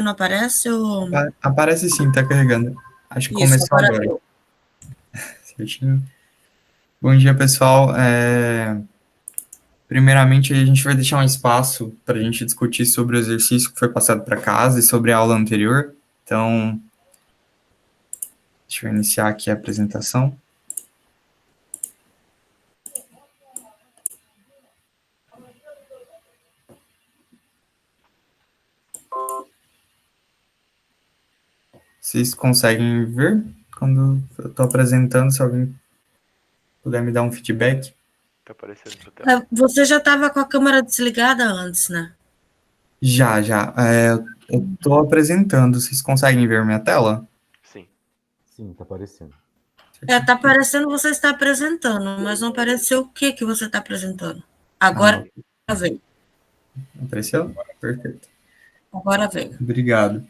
não aparece ou... Aparece sim, tá carregando. Acho que Isso, começou agora agora. deu. Certinho. Bom dia, pessoal. Primeiramente, a gente vai deixar um espaço para a gente discutir sobre o exercício que foi passado para casa e sobre a aula anterior. Então, deixa eu iniciar aqui a apresentação. Vocês conseguem ver quando eu estou apresentando? Se alguém puder me dar um feedback. Tá aparecendo na tela. Você já estava com a câmera desligada antes, né? Já. Eu estou apresentando. Vocês conseguem ver minha tela? Sim. Sim, tá aparecendo. Tá aparecendo você está apresentando, mas não apareceu o que você está apresentando. Agora veio. Apareceu? Perfeito. Agora veio. Obrigado.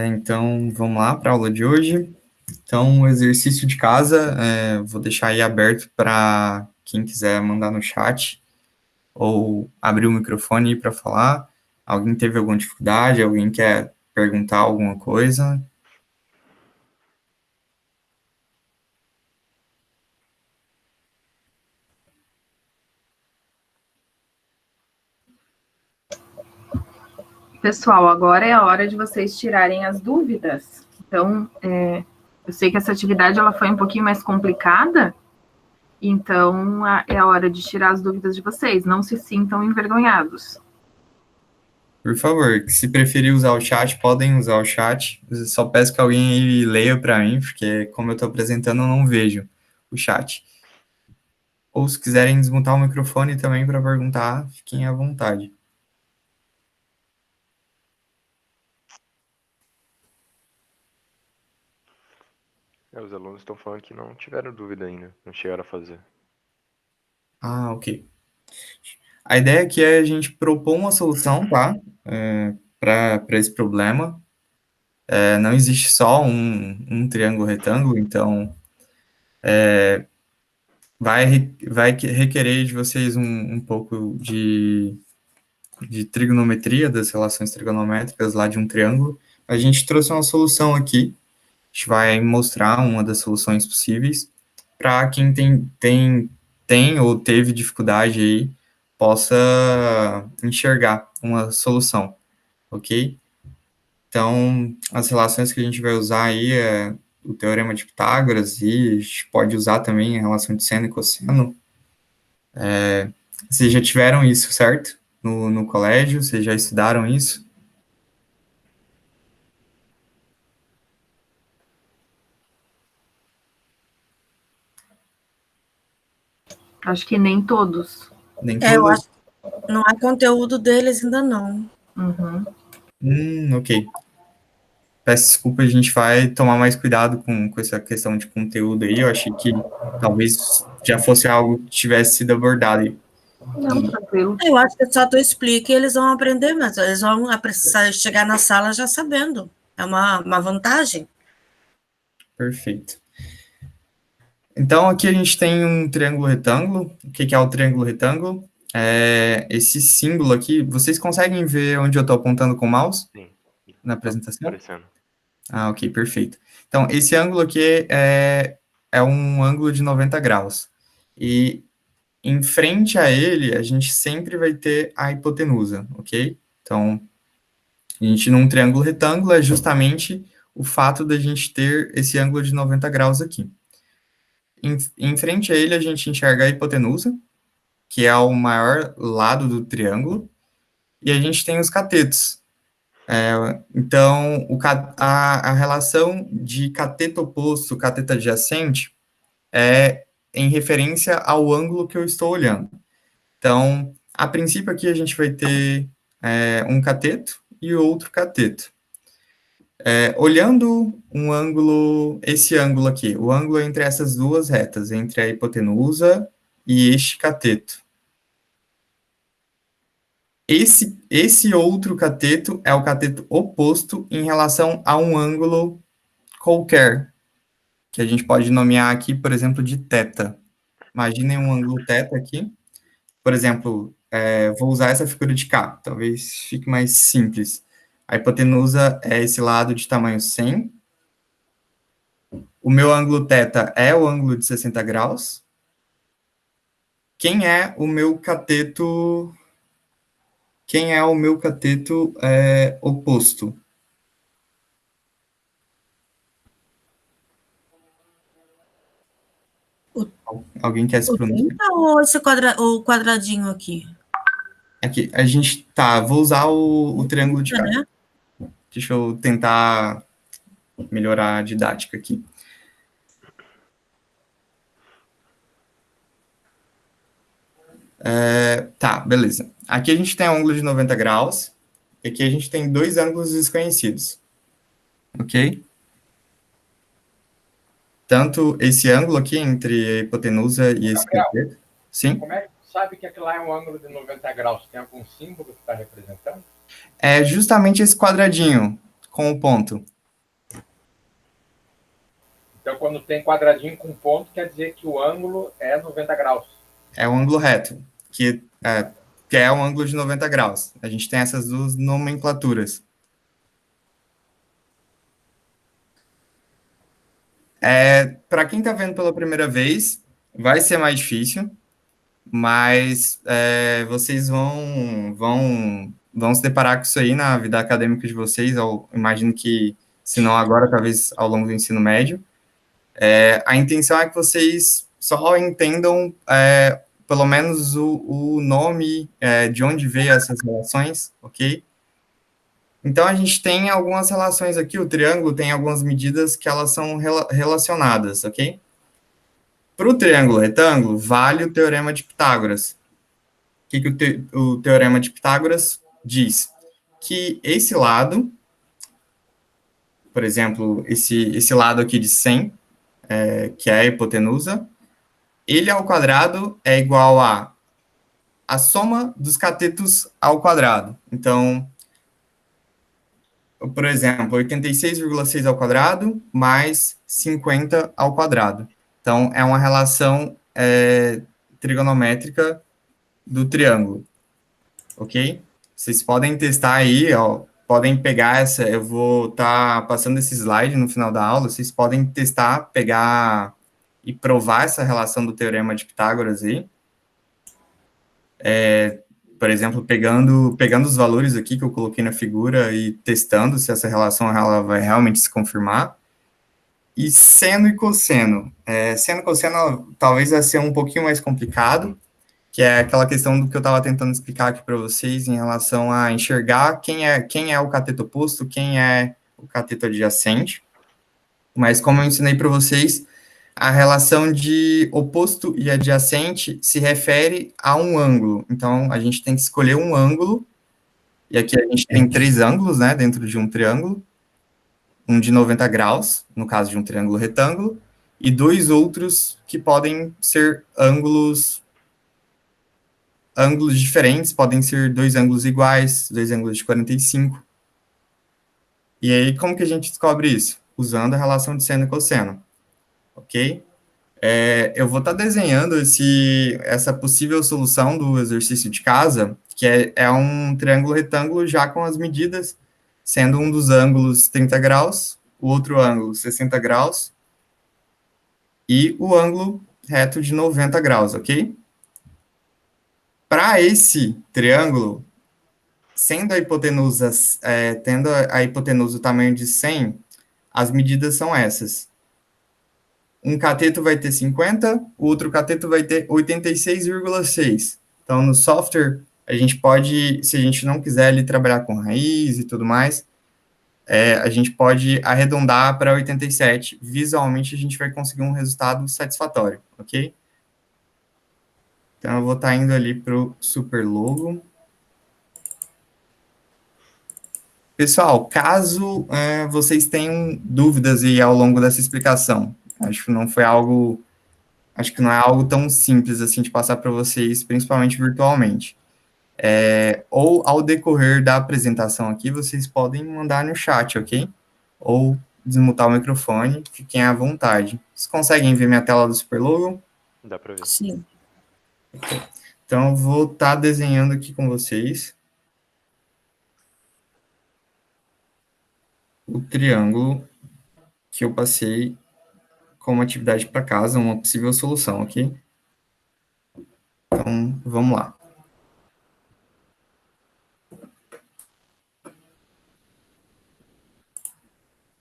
Então, vamos lá para a aula de hoje. Então, o exercício de casa, vou deixar aí aberto para quem quiser mandar no chat ou abrir o microfone para falar. Alguém teve alguma dificuldade? Alguém quer perguntar alguma coisa? Pessoal, agora é a hora de vocês tirarem as dúvidas. Então, eu sei que essa atividade ela foi um pouquinho mais complicada, então é a hora de tirar as dúvidas de vocês. Não se sintam envergonhados. Por favor, se preferir usar o chat, podem usar o chat. Eu só peço que alguém aí leia para mim, porque como eu estou apresentando, eu não vejo o chat. Ou se quiserem desmutar o microfone também para perguntar, fiquem à vontade. Os alunos estão falando que não tiveram dúvida ainda, não chegaram a fazer. Ah, ok. A ideia aqui é a gente propor uma solução, tá? Para esse problema. Não existe só um triângulo retângulo, então vai requerer de vocês um pouco de trigonometria, das relações trigonométricas lá de um triângulo. A gente trouxe uma solução aqui. A gente vai mostrar uma das soluções possíveis para quem tem ou teve dificuldade aí possa enxergar uma solução, ok? Então, as relações que a gente vai usar aí é o teorema de Pitágoras e a gente pode usar também a relação de seno e cosseno. Vocês já tiveram isso, certo? No colégio, vocês já estudaram isso? Acho que nem todos. Nem Eu todos? acho que não há conteúdo deles ainda não. Ok. Peço desculpa, a gente vai tomar mais cuidado com essa questão de conteúdo aí. Eu achei que talvez já fosse algo que tivesse sido abordado aí. Não, tranquilo. Eu acho que só tu explica e eles vão aprender, mas eles vão precisar chegar na sala já sabendo. É uma vantagem. Perfeito. Então, aqui a gente tem um triângulo retângulo. O que é o triângulo retângulo? Esse símbolo aqui, vocês conseguem ver onde eu estou apontando com o mouse? Sim. Na apresentação? Aparecendo. Ah, ok, perfeito. Então, esse ângulo aqui é um ângulo de 90 graus. E em frente a ele, a gente sempre vai ter a hipotenusa, ok? Então, a gente, num triângulo retângulo, é justamente o fato da gente ter esse ângulo de 90 graus aqui. Em frente a ele, a gente enxerga a hipotenusa, que é o maior lado do triângulo, e a gente tem os catetos. Então, a relação de cateto oposto, cateto adjacente, é em referência ao ângulo que eu estou olhando. Então, a princípio aqui a gente vai ter um cateto e outro cateto. Olhando esse ângulo aqui, o ângulo entre essas duas retas, entre a hipotenusa e este cateto. Esse outro cateto é o cateto oposto em relação a um ângulo qualquer, que a gente pode nomear aqui, por exemplo, de θ. Imaginem um ângulo θ aqui. Por exemplo, vou usar essa figura de cá, talvez fique mais simples. A hipotenusa é esse lado de tamanho 100. O meu ângulo θ é o ângulo de 60 graus. Quem é o meu cateto oposto? Alguém quer se O pronunciar? 30 ou o quadradinho aqui? Aqui, vou usar o triângulo de cá. Né? Deixa eu tentar melhorar a didática aqui. Tá, beleza. Aqui a gente tem um ângulo de 90 graus, e aqui a gente tem dois ângulos desconhecidos. Ok? Tanto esse ângulo aqui entre a hipotenusa e esse cateto. Sim? Como é que tu sabe que aquilo lá é um ângulo de 90 graus? Tem algum símbolo que está representando? É justamente esse quadradinho com o ponto. Então, quando tem quadradinho com ponto, quer dizer que o ângulo é 90 graus. É um ângulo reto, que é um ângulo de 90 graus. A gente tem essas duas nomenclaturas. Para quem está vendo pela primeira vez, vai ser mais difícil, mas vocês vão se deparar com isso aí na vida acadêmica de vocês, imagino que, se não agora, talvez ao longo do ensino médio. A intenção é que vocês só entendam pelo menos o nome de onde veio essas relações, ok? Então, a gente tem algumas relações aqui, o triângulo tem algumas medidas que elas são relacionadas, ok? Para o triângulo retângulo, vale o teorema de Pitágoras. O que o teorema de Pitágoras diz? Que esse lado, por exemplo, esse lado aqui de 100, que é a hipotenusa, ele ao quadrado é igual a soma dos catetos ao quadrado. Então, por exemplo, 86,6 ao quadrado mais 50 ao quadrado. Então, é uma relação trigonométrica do triângulo, ok? Vocês podem testar aí, ó, podem pegar eu vou estar passando esse slide no final da aula, vocês podem testar, pegar e provar essa relação do teorema de Pitágoras aí. Por exemplo, pegando os valores aqui que eu coloquei na figura e testando se essa relação ela vai realmente se confirmar. E seno e cosseno. Seno e cosseno talvez vai ser um pouquinho mais complicado, que é aquela questão do que eu estava tentando explicar aqui para vocês em relação a enxergar quem é o cateto oposto, quem é o cateto adjacente. Mas como eu ensinei para vocês, a relação de oposto e adjacente se refere a um ângulo. Então, a gente tem que escolher um ângulo, e aqui a gente tem 3 ângulos, né, dentro de um triângulo, um de 90 graus, no caso de um triângulo retângulo, e 2 outros que podem ser ângulos diferentes, podem ser 2 ângulos iguais, 2 ângulos de 45. E aí, como que a gente descobre isso? Usando a relação de seno e cosseno. Ok? Eu vou estar desenhando essa possível solução do exercício de casa, que é um triângulo retângulo já com as medidas, sendo um dos ângulos 30 graus, o outro ângulo 60 graus, e o ângulo reto de 90 graus, ok? Para esse triângulo, tendo a hipotenusa o tamanho de 100, as medidas são essas. Um cateto vai ter 50, o outro cateto vai ter 86,6. Então, no software, a gente pode, se a gente não quiser ali trabalhar com raiz e tudo mais, a gente pode arredondar para 87. Visualmente, a gente vai conseguir um resultado satisfatório, ok? Então, eu vou estar indo ali para o Superlogo. Pessoal, caso vocês tenham dúvidas aí ao longo dessa explicação, acho que não é algo tão simples assim de passar para vocês, principalmente virtualmente. Ou ao decorrer da apresentação aqui, vocês podem mandar no chat, ok? Ou desmutar o microfone, fiquem à vontade. Vocês conseguem ver minha tela do Superlogo? Dá para ver. Sim. Então, eu vou estar desenhando aqui com vocês. o triângulo que eu passei como atividade para casa, uma possível solução, ok? Então, vamos lá.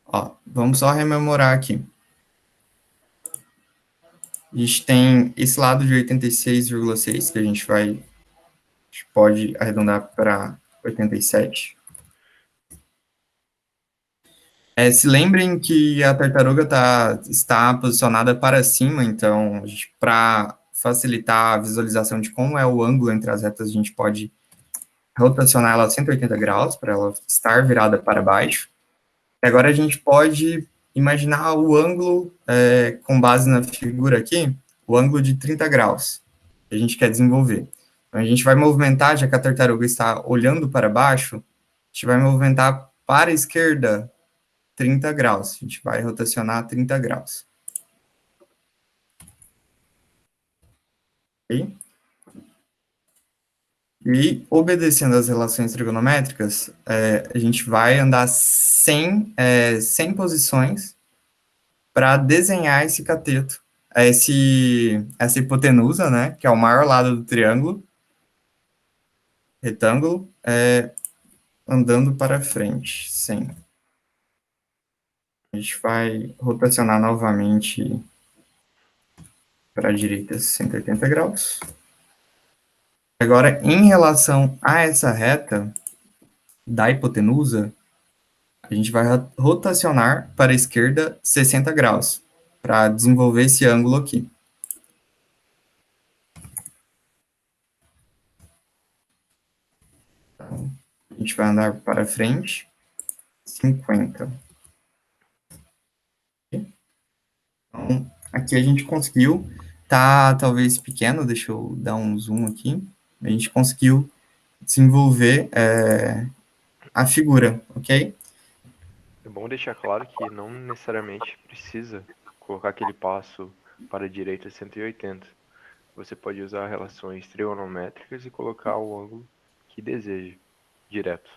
Ó, vamos só rememorar aqui. A gente tem esse lado de 86,6, que a gente pode arredondar para 87. Se lembrem que a tartaruga está posicionada para cima, então, para facilitar a visualização de como é o ângulo entre as retas, a gente pode rotacionar ela a 180 graus, para ela estar virada para baixo. E agora a gente pode imaginar o ângulo, com base na figura aqui, o ângulo de 30 graus, que a gente quer desenvolver. Então, a gente vai movimentar, já que a tartaruga está olhando para baixo, a gente vai movimentar para a esquerda 30 graus. A gente vai rotacionar 30 graus. Ok? E, obedecendo às relações trigonométricas, a gente vai andar 100 posições para desenhar esse cateto, essa hipotenusa, né, que é o maior lado do triângulo, retângulo, andando para frente, 100. A gente vai rotacionar novamente para a direita 180 graus. Agora, em relação a essa reta da hipotenusa, a gente vai rotacionar para a esquerda 60 graus, para desenvolver esse ângulo aqui. Então, a gente vai andar para frente 50. Então, aqui a gente conseguiu, tá talvez pequeno, deixa eu dar um zoom aqui, a gente conseguiu desenvolver a figura, ok? É bom deixar claro que não necessariamente precisa colocar aquele passo para a direita 180. Você pode usar relações trigonométricas e colocar o ângulo que deseja, direto.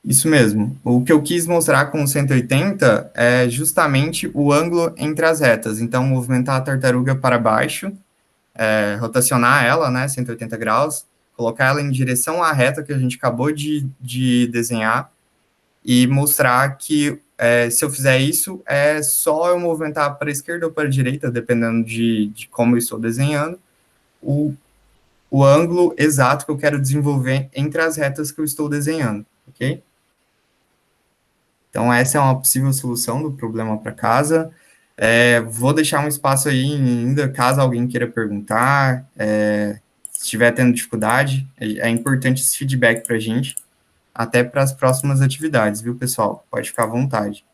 Isso mesmo. O que eu quis mostrar com o 180 é justamente o ângulo entre as retas. Então, movimentar a tartaruga para baixo, rotacionar ela, né, 180 graus, colocar ela em direção à reta que a gente acabou de desenhar e mostrar que, se eu fizer isso, é só eu movimentar para a esquerda ou para a direita, dependendo de como eu estou desenhando, o ângulo exato que eu quero desenvolver entre as retas que eu estou desenhando, ok? Então, essa é uma possível solução do problema para casa. Vou deixar um espaço aí ainda, caso alguém queira perguntar, se estiver tendo dificuldade, é importante esse feedback para a gente, até para as próximas atividades, viu, pessoal? Pode ficar à vontade.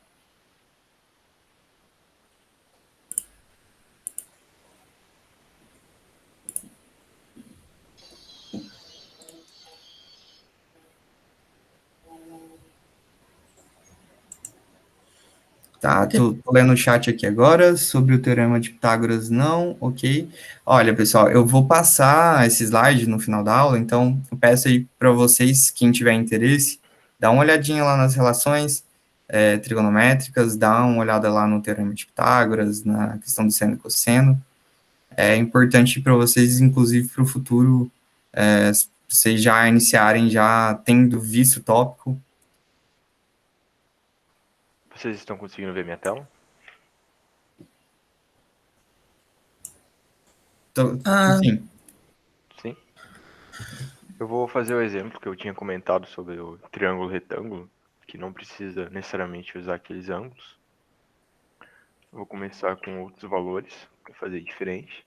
Tá, tô lendo o chat aqui agora, sobre o Teorema de Pitágoras, não, ok. Olha, pessoal, eu vou passar esse slide no final da aula, então eu peço aí para vocês, quem tiver interesse, dá uma olhadinha lá nas relações trigonométricas, dá uma olhada lá no Teorema de Pitágoras, na questão do seno e cosseno. É importante para vocês, inclusive para o futuro, vocês já iniciarem, já tendo visto o tópico. Vocês estão conseguindo ver minha tela? Sim. Sim. Eu vou fazer o exemplo que eu tinha comentado sobre o triângulo retângulo, que não precisa necessariamente usar aqueles ângulos. Vou começar com outros valores, para fazer diferente.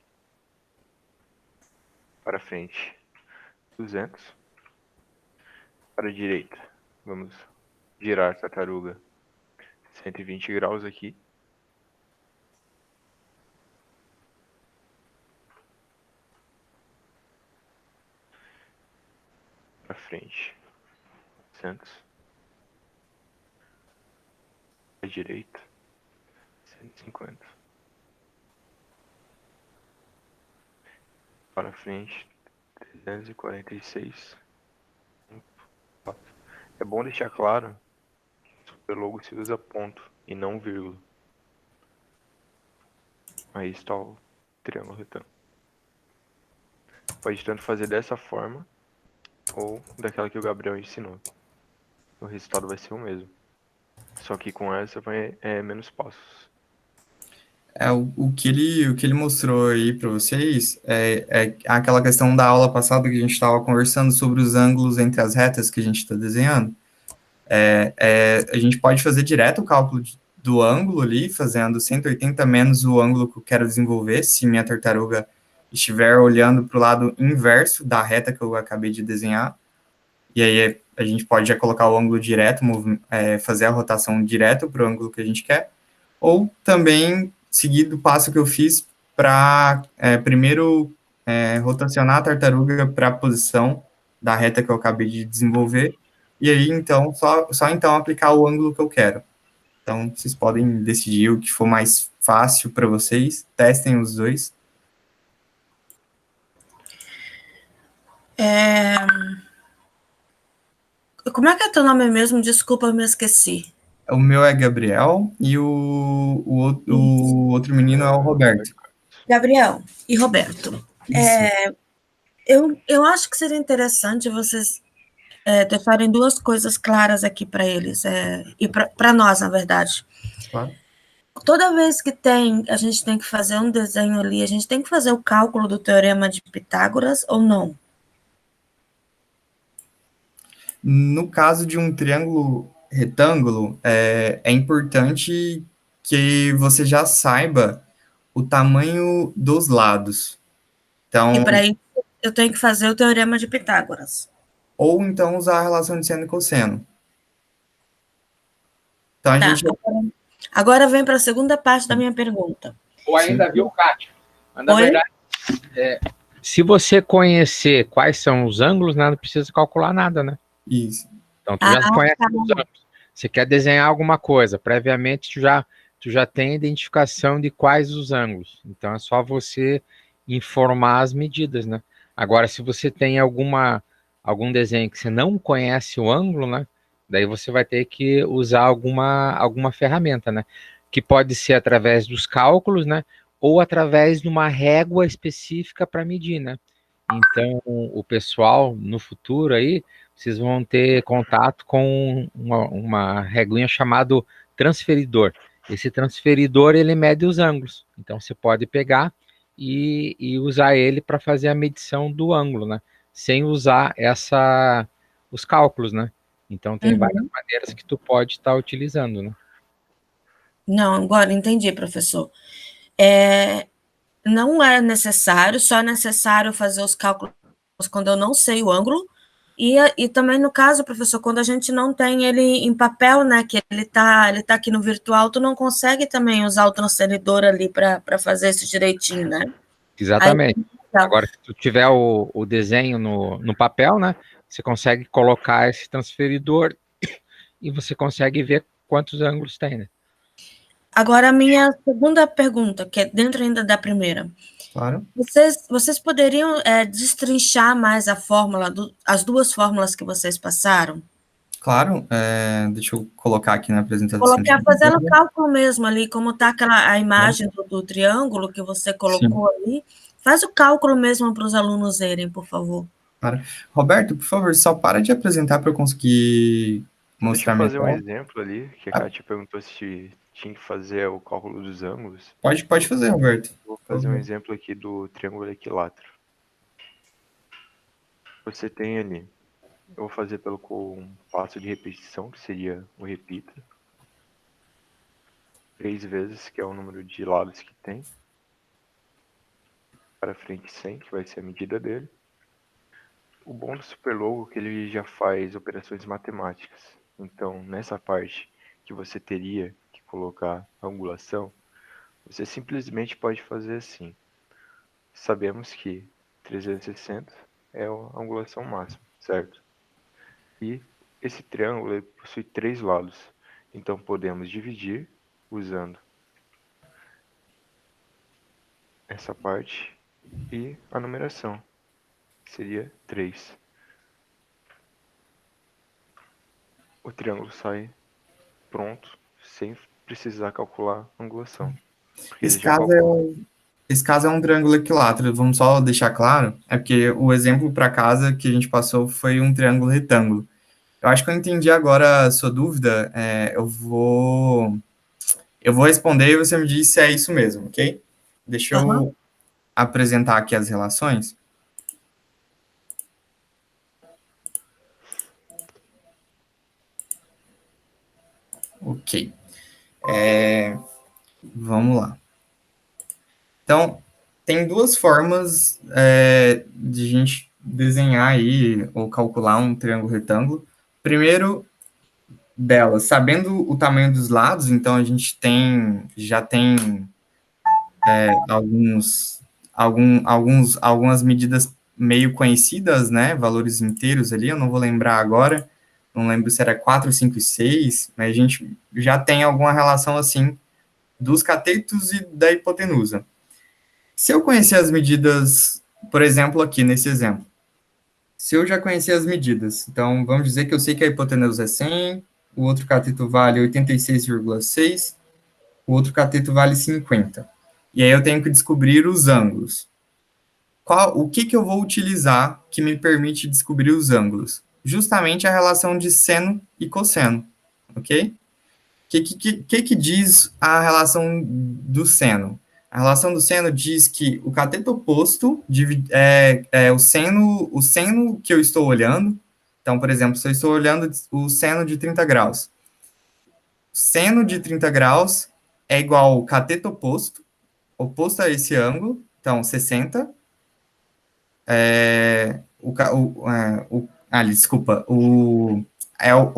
Para frente, 200. Para a direita, vamos girar a tartaruga 120 graus aqui. Para frente, 200. Para a direita, 150. Para frente, 346. É bom deixar claro Superlogo se usa ponto e não vírgula. Aí está o triângulo retângulo. Pode tanto fazer dessa forma ou daquela que o Gabriel ensinou. O resultado vai ser o mesmo. Só que com essa vai menos passos. O que ele mostrou aí para vocês é aquela questão da aula passada que a gente estava conversando sobre os ângulos entre as retas que a gente está desenhando. A gente pode fazer direto o cálculo do ângulo ali, fazendo 180 menos o ângulo que eu quero desenvolver, se minha tartaruga estiver olhando para o lado inverso da reta que eu acabei de desenhar. E aí a gente pode já colocar o ângulo direto, fazer a rotação direto para o ângulo que a gente quer, ou também seguir do passo que eu fiz para primeiro rotacionar a tartaruga para a posição da reta que eu acabei de desenvolver, e aí então só então aplicar o ângulo que eu quero. Então vocês podem decidir o que for mais fácil para vocês, testem os dois. Como é que é teu nome mesmo? Desculpa, eu me esqueci. O meu é Gabriel e o outro menino é o Roberto. Gabriel e Roberto. Eu acho que seria interessante vocês deixarem duas coisas claras aqui para eles, e para nós, na verdade. Claro. Toda vez que a gente tem que fazer um desenho ali, a gente tem que fazer o cálculo do teorema de Pitágoras ou não? No caso de um triângulo retângulo, é importante que você já saiba o tamanho dos lados. Então, E para isso eu tenho que fazer o teorema de Pitágoras. ou então usar a relação de seno e cosseno. Então, a Tá. gente... Agora vem para a segunda parte da minha pergunta. Ou ainda, viu, Kátia? Mas, na Oi? verdade, se você conhecer quais são os ângulos, né, não precisa calcular nada, né? Isso. Então, tu já conhece tá os bom. ângulos. Você quer desenhar alguma coisa, previamente tu já tem a identificação de quais os ângulos. Então, é só você informar as medidas, né? Agora, se você tem algum desenho que você não conhece o ângulo, né? Daí você vai ter que usar alguma ferramenta, né? Que pode ser através dos cálculos, né? Ou através de uma régua específica para medir, né? Então, o pessoal, no futuro aí, vocês vão ter contato com uma reguinha chamada transferidor. Esse transferidor, ele mede os ângulos. Então, você pode pegar e usar ele para fazer a medição do ângulo, né? Sem usar os cálculos, né? Então, tem várias maneiras que tu pode estar utilizando, né? Não, agora entendi, professor. Não é necessário, só é necessário fazer os cálculos quando eu não sei o ângulo, e também no caso, professor, quando a gente não tem ele em papel, né, que ele tá aqui no virtual, tu não consegue também usar o transferidor ali para fazer isso direitinho, né? Exatamente. Aí, agora, se tu tiver o desenho no papel, né, você consegue colocar esse transferidor e você consegue ver quantos ângulos tem, né? Agora, a minha segunda pergunta, que é dentro ainda da primeira. Claro. Vocês poderiam destrinchar mais a fórmula, as duas fórmulas que vocês passaram? Claro. Deixa eu colocar aqui na apresentação. Fazendo o cálculo mesmo ali, como está a imagem do triângulo que você colocou ali. Faz o cálculo mesmo para os alunos verem, por favor. Claro. Roberto, por favor, só para de apresentar para eu conseguir mostrar minha Deixa eu fazer tela. um exemplo ali, que a Kátia perguntou se tinha que fazer o cálculo dos ângulos. Pode fazer, Roberto. Vou fazer um exemplo aqui do triângulo equilátero. Você tem ali, eu vou fazer com um passo de repetição, que seria o repita. 3 vezes, que é o número de lados que tem. Para frente 100, que vai ser a medida dele. O bom do Superlogo é que ele já faz operações matemáticas. Então, nessa parte que você teria que colocar a angulação, você simplesmente pode fazer assim. Sabemos que 360 é a angulação máxima, certo? E esse triângulo ele possui 3 lados. Então, podemos dividir usando essa parte e a numeração, que seria 3. O triângulo sai pronto, sem precisar calcular a angulação. Porque Esse ele já caso calcula. esse caso é um triângulo equilátero, vamos só deixar claro, é porque o exemplo para casa que a gente passou foi um triângulo retângulo. Eu acho que eu entendi agora a sua dúvida, eu vou responder e você me diz se é isso mesmo, ok? Deixa eu apresentar aqui as relações. Ok. Vamos lá. Então, tem duas formas de a gente desenhar aí ou calcular um triângulo retângulo. Primeiro delas, sabendo o tamanho dos lados, então a gente já tem algumas medidas meio conhecidas, né? Valores inteiros ali, eu não vou lembrar agora, não lembro se era 4, 5 e 6, mas a gente já tem alguma relação assim dos catetos e da hipotenusa. Se eu conhecer as medidas, por exemplo, aqui nesse exemplo, se eu já conhecer as medidas, então vamos dizer que eu sei que a hipotenusa é 100, o outro cateto vale 86,6, o outro cateto vale 50. E aí eu tenho que descobrir os ângulos. O que eu vou utilizar que me permite descobrir os ângulos? Justamente a relação de seno e cosseno, ok? Que diz a relação do seno? A relação do seno diz que o cateto oposto é o seno que eu estou olhando. Então, por exemplo, se eu estou olhando o seno de 30 graus, seno de 30 graus é igual ao cateto oposto a esse ângulo, então 60. Desculpa, o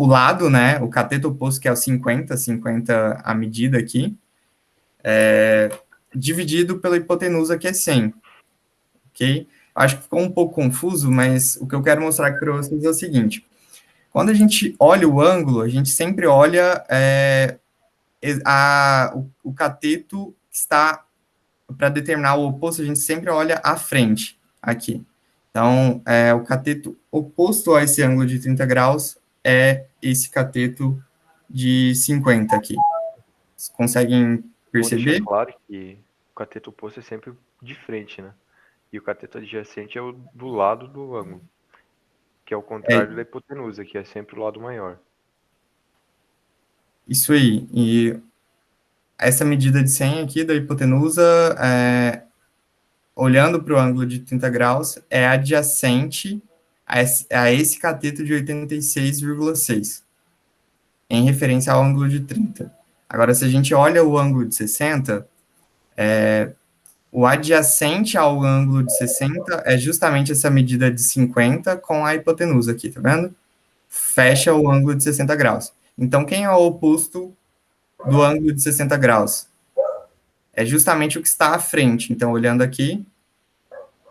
lado, né, o cateto oposto, que é o 50 a medida aqui, dividido pela hipotenusa, que é 100, ok? Acho que ficou um pouco confuso, mas o que eu quero mostrar aqui para vocês é o seguinte, quando a gente olha o ângulo, a gente sempre olha o cateto que está, para determinar o oposto, a gente sempre olha à frente, aqui. Então, o cateto oposto a esse ângulo de 30 graus é esse cateto de 50 aqui. Vocês conseguem Vou perceber? deixar claro que o cateto oposto é sempre de frente, né? E o cateto adjacente é o do lado do ângulo, que é o contrário da hipotenusa, que é sempre o lado maior. Isso aí. E essa medida de 100 aqui da hipotenusa, olhando para o ângulo de 30 graus, é adjacente a esse cateto de 86,6, em referência ao ângulo de 30. Agora, se a gente olha o ângulo de 60, o adjacente ao ângulo de 60 é justamente essa medida de 50 com a hipotenusa aqui, tá vendo? Fecha o ângulo de 60 graus. Então, quem é o oposto do ângulo de 60 graus? É justamente o que está à frente. Então, olhando aqui,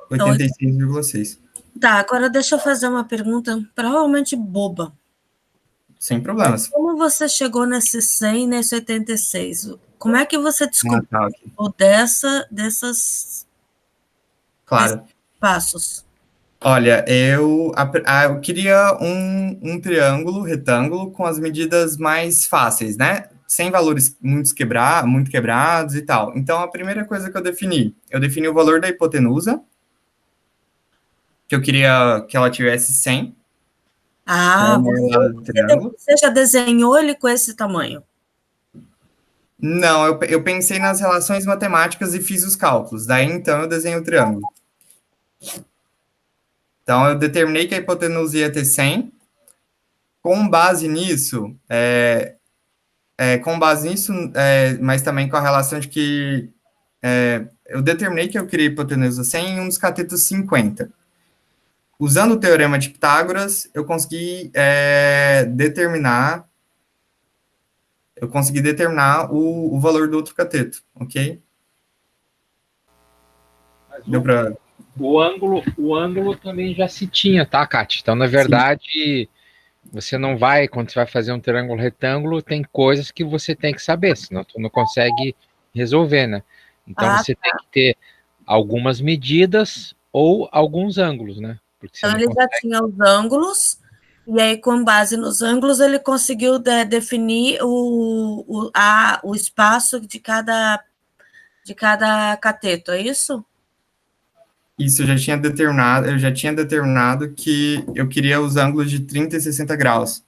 86,6. Tá, agora deixa eu fazer uma pergunta provavelmente boba. Sem problemas. Como você chegou nesse 100 e nesse 86? Como é que você descobriu aqui. dessas Claro. passos? Olha, eu queria um triângulo retângulo com as medidas mais fáceis, né? Sem valores muito quebrados e tal. Então, a primeira coisa que eu defini o valor da hipotenusa, que eu queria que ela tivesse 100. Você já desenhou ele com esse tamanho? Não, eu pensei nas relações matemáticas e fiz os cálculos. Daí, então, eu desenhei o triângulo. Então, eu determinei que a hipotenusa ia ter 100. Com base nisso, mas também com a relação de que eu determinei que eu queria hipotenusa 100 em um dos catetos 50. Usando o teorema de Pitágoras, eu consegui determinar o valor do outro cateto, ok? Deu para... O ângulo também já se tinha, tá, Kátia? Então, na verdade, você não vai, quando você vai fazer um triângulo retângulo, tem coisas que você tem que saber, senão tu não consegue resolver, né? Então, você tem que ter algumas medidas ou alguns ângulos, né? Porque então, ele já tinha os ângulos, E aí, com base nos ângulos, ele conseguiu definir o espaço de cada cateto, é isso? Isso eu já tinha determinado que eu queria os ângulos de 30 e 60 graus.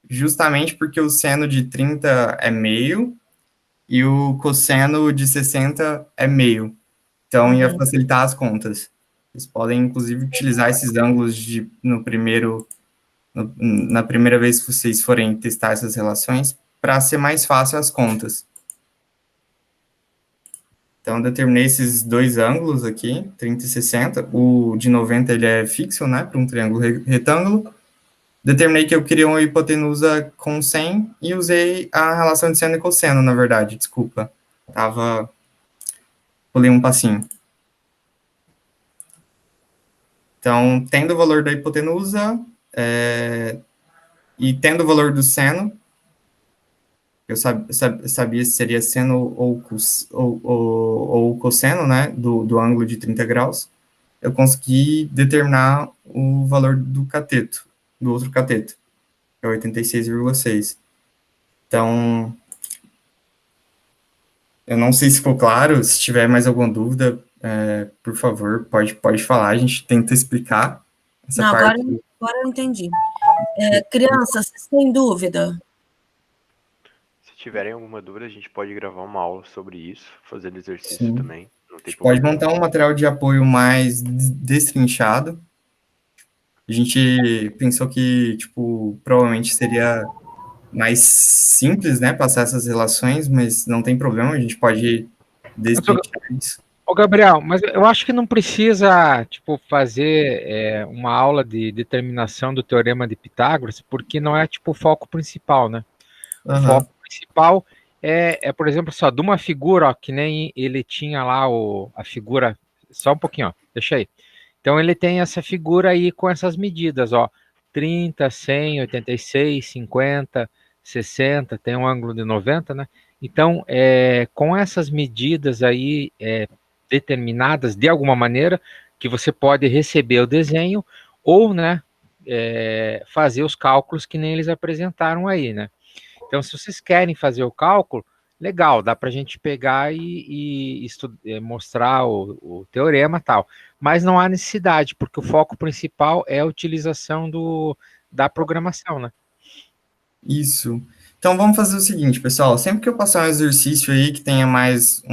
Justamente porque o seno de 30 é meio e o cosseno de 60 é meio. Então, ia facilitar as contas. Vocês podem, inclusive, utilizar esses ângulos na primeira vez que vocês forem testar essas relações, para ser mais fácil as contas. Então, eu determinei esses dois ângulos aqui, 30 e 60. O de 90, ele é fixo, né, para um triângulo retângulo. Determinei que eu queria uma hipotenusa com 100 e usei a relação de seno e cosseno, na verdade, desculpa. Pulei um passinho. Então, tendo o valor da hipotenusa e tendo o valor do seno, eu sabia se seria seno ou cosseno, né, do ângulo de 30 graus, eu consegui determinar o valor do cateto, do outro cateto, que é 86,6. Então, eu não sei se ficou claro, se tiver mais alguma dúvida, por favor, pode falar, a gente tenta explicar essa Não, parte. agora eu entendi. Crianças, vocês têm dúvida? Se tiverem alguma dúvida, a gente pode gravar uma aula sobre isso, fazendo exercício Sim. também. Não A tem gente pode problema. montar um material de apoio mais destrinchado. A gente pensou que, tipo, provavelmente seria mais simples, né, passar essas relações, mas não tem problema, a gente pode destrinchar isso. Ô, Gabriel, mas eu acho que não precisa, tipo, fazer uma aula de determinação do teorema de Pitágoras, porque não é, tipo, o foco principal, né? O foco principal por exemplo, só de uma figura, ó, que nem ele tinha lá a figura, só um pouquinho, ó, deixa aí. Então, ele tem essa figura aí com essas medidas, ó, 30, 100, 86, 50, 60, tem um ângulo de 90, né? Então, com essas medidas aí determinadas de alguma maneira, que você pode receber o desenho ou, né, fazer os cálculos que nem eles apresentaram aí, né? Então, se vocês querem fazer o cálculo, legal, dá para a gente pegar e mostrar o teorema e tal. Mas não há necessidade, porque o foco principal é a utilização da programação, né? Isso. Então, vamos fazer o seguinte, pessoal. Sempre que eu passar um exercício aí que tenha mais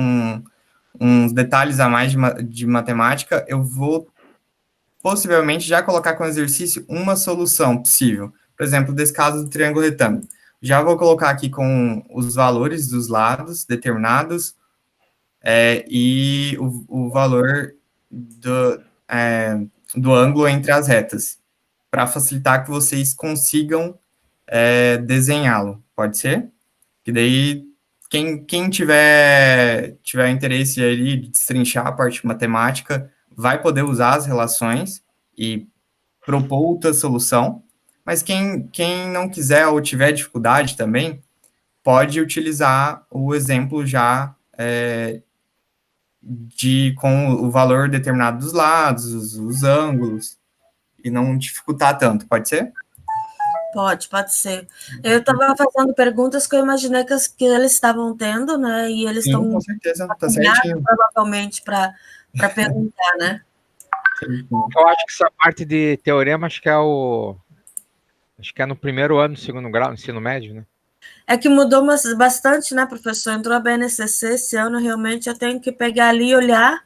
uns detalhes a mais de matemática, eu vou possivelmente já colocar com o exercício uma solução possível. Por exemplo, desse caso do triângulo retângulo. Já vou colocar aqui com os valores dos lados determinados e o valor do ângulo entre as retas, para facilitar que vocês consigam desenhá-lo. Pode ser? Que daí, quem tiver interesse ali de destrinchar a parte matemática, vai poder usar as relações e propor outra solução, mas quem não quiser ou tiver dificuldade também, pode utilizar o exemplo já com o valor determinado dos lados, os ângulos, e não dificultar tanto, pode ser? Pode ser. Eu estava fazendo perguntas que eu imaginei que eles estavam tendo, né? E eles estão com certeza, tá certinho. Provavelmente para perguntar, né? Sim. Eu acho que essa parte de teorema, acho que é no primeiro ano do segundo grau, no ensino médio, né? É que mudou bastante, né, professor? Entrou a BNCC esse ano, realmente eu tenho que pegar ali e olhar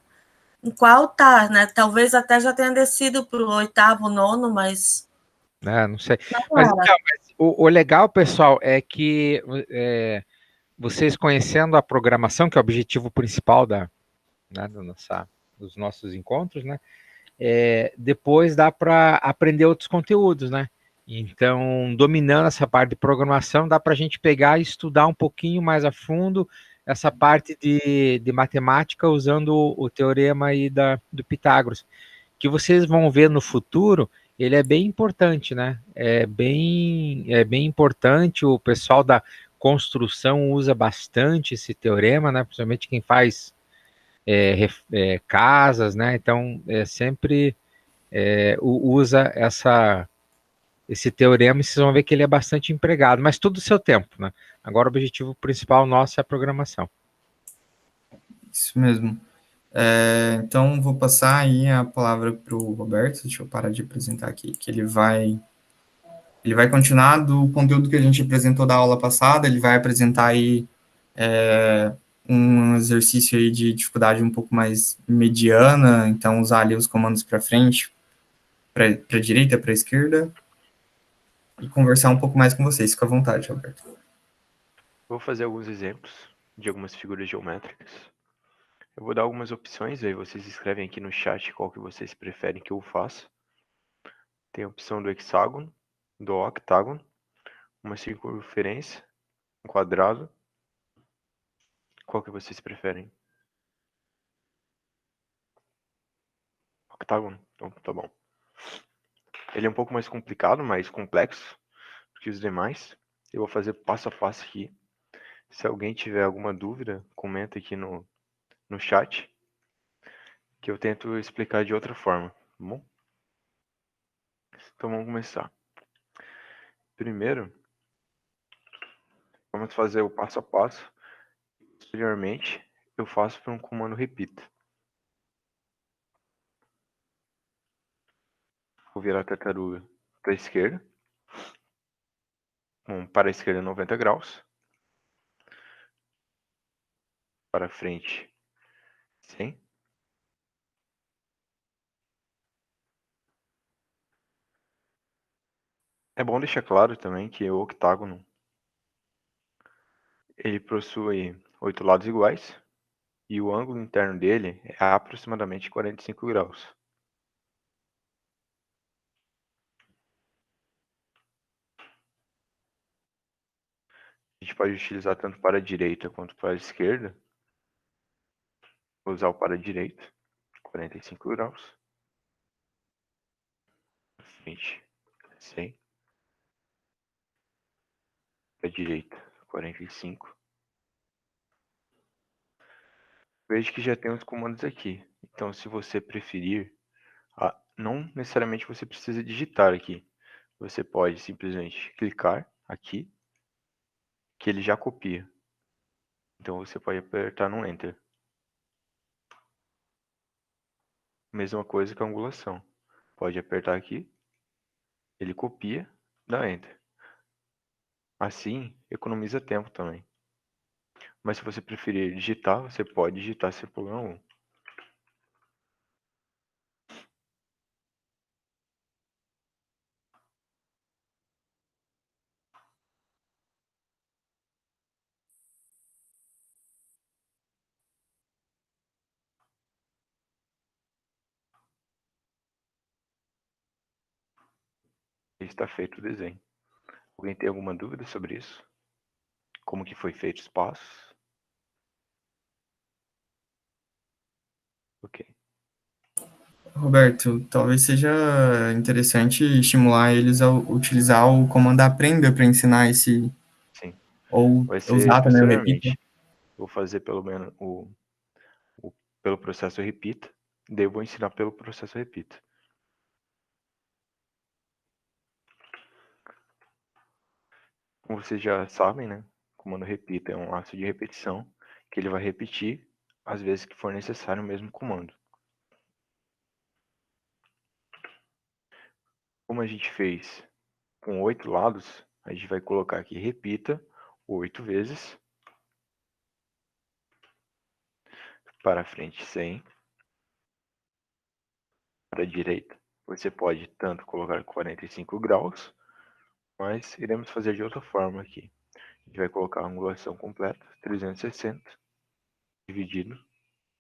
em qual tá, né? Talvez até já tenha descido para o 8º, 9º, mas... Não sei. Mas o legal, pessoal, é que vocês conhecendo a programação, que é o objetivo principal dos nossos encontros, né? Depois dá para aprender outros conteúdos, né? Então, dominando essa parte de programação, dá para a gente pegar e estudar um pouquinho mais a fundo essa parte de matemática usando o teorema aí do Pitágoras, que vocês vão ver no futuro. Ele é bem importante, né? É bem importante, o pessoal da construção usa bastante esse teorema, né? Principalmente quem faz casas, né? Então, sempre usa esse teorema e vocês vão ver que ele é bastante empregado, mas tudo o seu tempo, né? Agora o objetivo principal nosso é a programação. Isso mesmo. Então, vou passar aí a palavra para o Roberto, deixa eu parar de apresentar aqui, que ele vai continuar do conteúdo que a gente apresentou da aula passada, ele vai apresentar aí um exercício aí de dificuldade um pouco mais mediana, então usar ali os comandos para frente, para a direita, para a esquerda, e conversar um pouco mais com vocês. Fica à vontade, Roberto. Vou fazer alguns exemplos de algumas figuras geométricas. Eu vou dar algumas opções, aí vocês escrevem aqui no chat qual que vocês preferem que eu faça. Tem a opção do hexágono, do octágono, uma circunferência, um quadrado. Qual que vocês preferem? Octágono? Então, tá bom. Ele é um pouco mais complicado, mais complexo do que os demais. Eu vou fazer passo a passo aqui. Se alguém tiver alguma dúvida, comenta aqui no chat, que eu tento explicar de outra forma, tá bom? Então vamos começar. Primeiro, vamos fazer o passo a passo. Posteriormente, eu faço por um comando repita. Vou virar a tartaruga para a esquerda. Para a esquerda 90 graus. Para frente 100. É bom deixar claro também que o octágono ele possui 8 lados iguais e o ângulo interno dele é aproximadamente 45 graus. A gente pode utilizar tanto para a direita quanto para a esquerda. Vou usar o para a direita, 45 graus. Frente 100. Para a direita, 45. Veja que já tem os comandos aqui. Então, se você preferir, não necessariamente você precisa digitar aqui. Você pode simplesmente clicar aqui, que ele já copia. Então, você pode apertar no Enter. Mesma coisa que a angulação. Pode apertar aqui, ele copia, dá Enter. Assim, economiza tempo também. Mas se você preferir digitar, você pode digitar sem problema algum. Está feito o desenho. Alguém tem alguma dúvida sobre isso? Como que foi feito os passos? Ok. Roberto, talvez seja interessante estimular eles a utilizar o comando aprenda para ensinar esse... Sim. Ou Vai ser usar também o repita. posteriormente. Vou fazer pelo menos pelo processo repita. Daí eu vou ensinar pelo processo repita. Como vocês já sabem, né? O comando repita é um laço de repetição que ele vai repetir às vezes que for necessário o mesmo comando. Como a gente fez com 8 lados, a gente vai colocar aqui repita 8 vezes. Para frente 100. Para a direita, você pode tanto colocar 45 graus, mas iremos fazer de outra forma aqui. A gente vai colocar a angulação completa, 360, dividido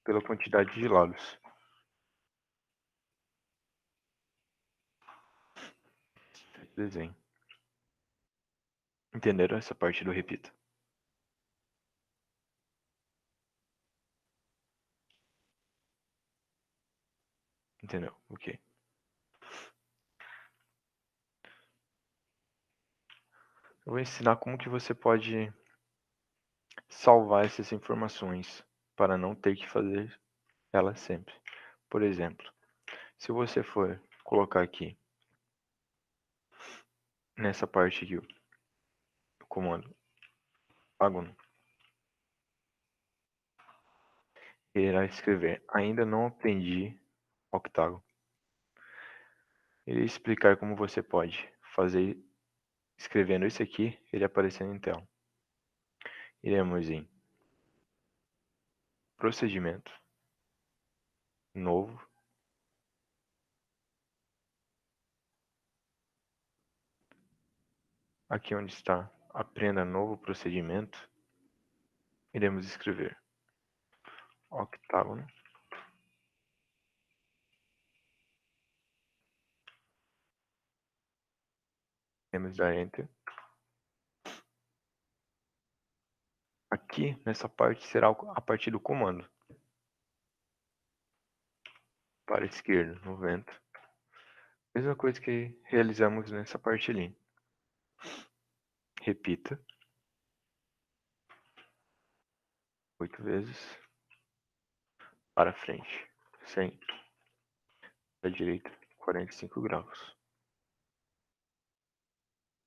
pela quantidade de lados. Desenho. Entenderam essa parte do repita? Entendeu? Ok. Eu vou ensinar como que você pode salvar essas informações para não ter que fazer elas sempre. Por exemplo, se você for colocar aqui nessa parte aqui, o comando octágono, ele irá escrever: ainda não aprendi octágono. Ele irá explicar como você pode fazer escrevendo isso aqui, ele aparecendo em tela. Iremos em procedimento, novo, aqui onde está aprenda novo procedimento, iremos escrever octágono, iremos dar enter. Aqui nessa parte será a partir do comando. Para a esquerda, 90. Mesma coisa que realizamos nessa parte ali. Repita 8 vezes. Para frente, 100. Para a direita, 45 graus.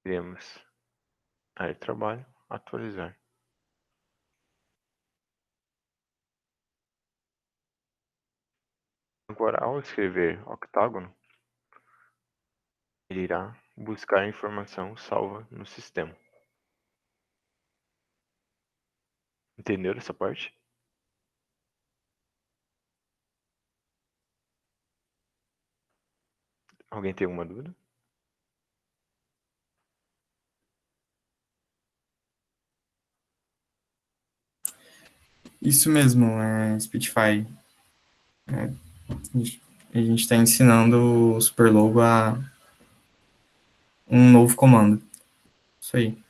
Iremos área de trabalho, atualizar. Agora, ao escrever octágono, ele irá buscar a informação salva no sistema. Entenderam essa parte? Alguém tem alguma dúvida? Isso mesmo, Spitfire. A gente está ensinando o Superlogo a um novo comando. Isso aí.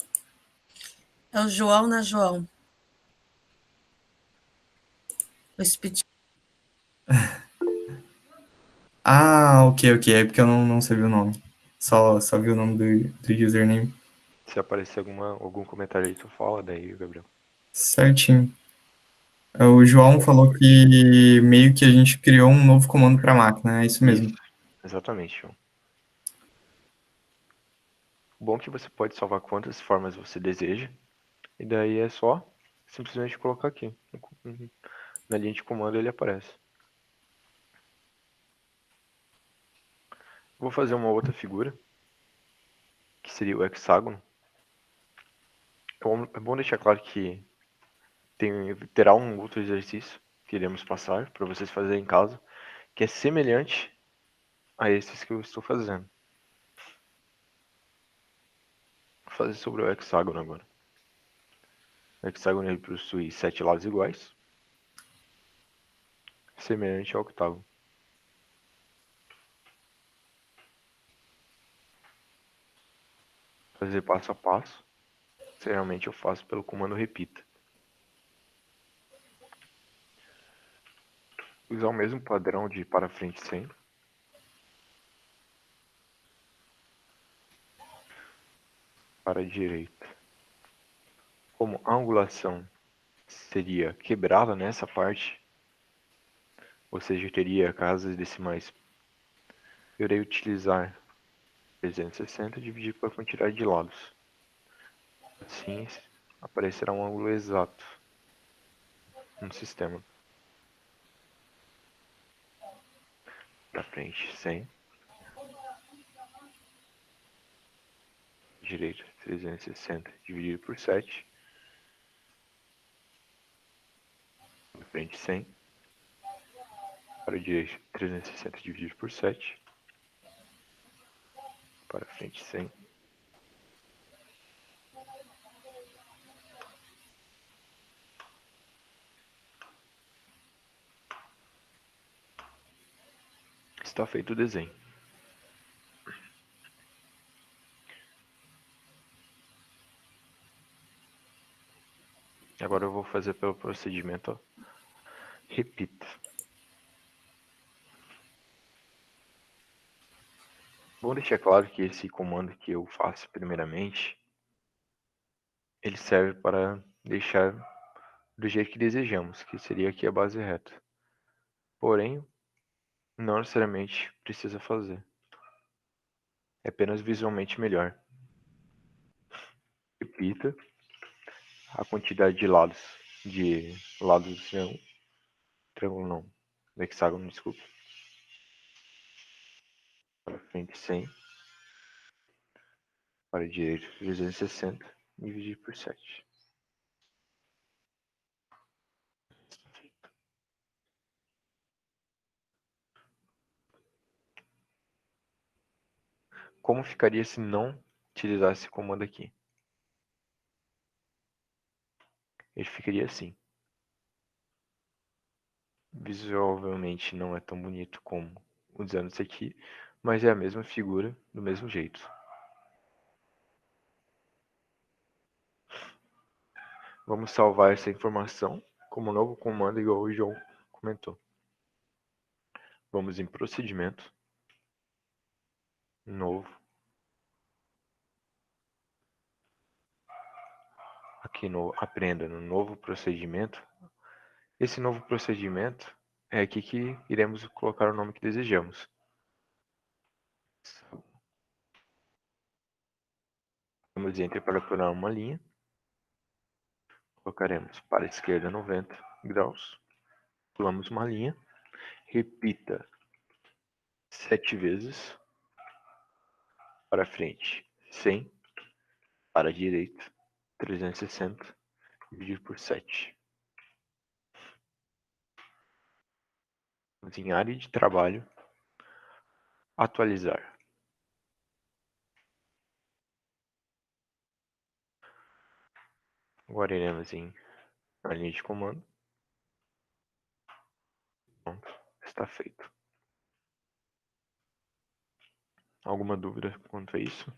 É o João, né, João? O Speed. Ah, ok. É porque eu não sabia o nome. Só vi o nome do username. Se aparecer algum comentário aí, tu fala daí, Gabriel. Certinho. O João falou que meio que a gente criou um novo comando para a máquina, é isso mesmo. Isso, exatamente, João. Bom que você pode salvar quantas formas você deseja. E daí é só simplesmente colocar aqui. Na linha de comando ele aparece. Vou fazer uma outra figura, que seria o hexágono. É bom deixar claro que terá um outro exercício que iremos passar para vocês fazerem em casa, que é semelhante a esses que eu estou fazendo. Vou fazer sobre o hexágono agora. O hexágono ele possui 7 lados iguais, semelhante ao octágono. Fazer passo a passo. Geralmente eu faço pelo comando repita. Usar o mesmo padrão de para frente sempre. Para a direita. Como a angulação seria quebrada nessa parte, ou seja, teria casas decimais, eu irei utilizar 360 e dividir pela quantidade de lados. Assim aparecerá um ângulo exato no sistema. Para frente 100. Direita 360 dividido por 7. Para frente 100. Para a direita 360 dividido por 7. Para frente 100. Está feito o desenho. Agora eu vou fazer pelo procedimento repita. Vou deixar claro que esse comando que eu faço primeiramente, ele serve para deixar do jeito que desejamos, que seria aqui a base reta. Porém, não necessariamente precisa fazer. É apenas visualmente melhor. repita a quantidade de lados do triângulo. Triângulo não, do hexágono, desculpa. Para frente 100. Para a direita 360. Dividir por 7. Como ficaria se não utilizasse esse comando aqui? Ele ficaria assim. Visualmente não é tão bonito como usando isso aqui, mas é a mesma figura do mesmo jeito. Vamos salvar essa informação como novo comando, igual o João comentou. Vamos em procedimento, novo. Aqui no aprenda no novo procedimento. Esse novo procedimento é aqui que iremos colocar o nome que desejamos. Vamos entre para procurar uma linha. Colocaremos para a esquerda 90 graus. Pulamos uma linha. Repita 7 vezes. Para frente 100. Para a direita 360. Dividir por 7. Vamos em área de trabalho. Atualizar. Agora iremos em a linha de comando. Pronto, está feito. Alguma dúvida quanto a isso?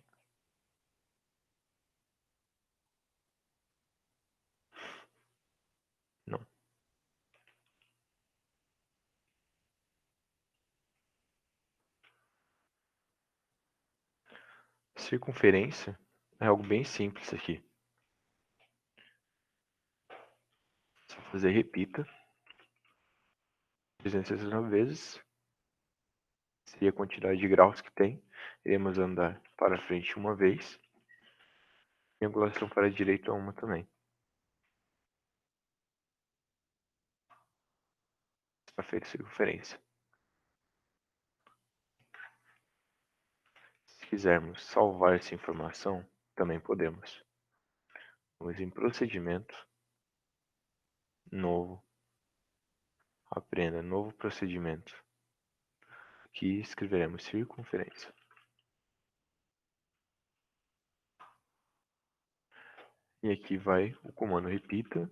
Não. Circunferência é algo bem simples aqui. Só fazer repita 360 vezes. Seria a quantidade de graus que tem. Iremos andar para frente uma vez. E angulação para a direita uma também. Está feita a circunferência. Se quisermos salvar essa informação, também podemos. Vamos em procedimento, novo, aprenda novo procedimento. Aqui escreveremos circunferência. E aqui vai o comando repita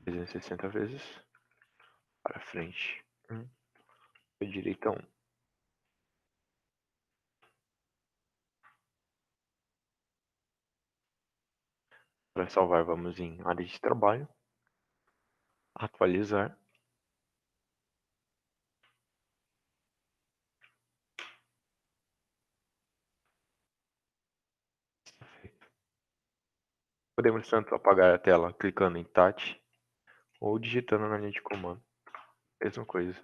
360 vezes. Para frente 1, para a direita 1. Para salvar, vamos em área de trabalho, atualizar. Podemos tanto apagar a tela clicando em Tat ou digitando na linha de comando. Mesma coisa.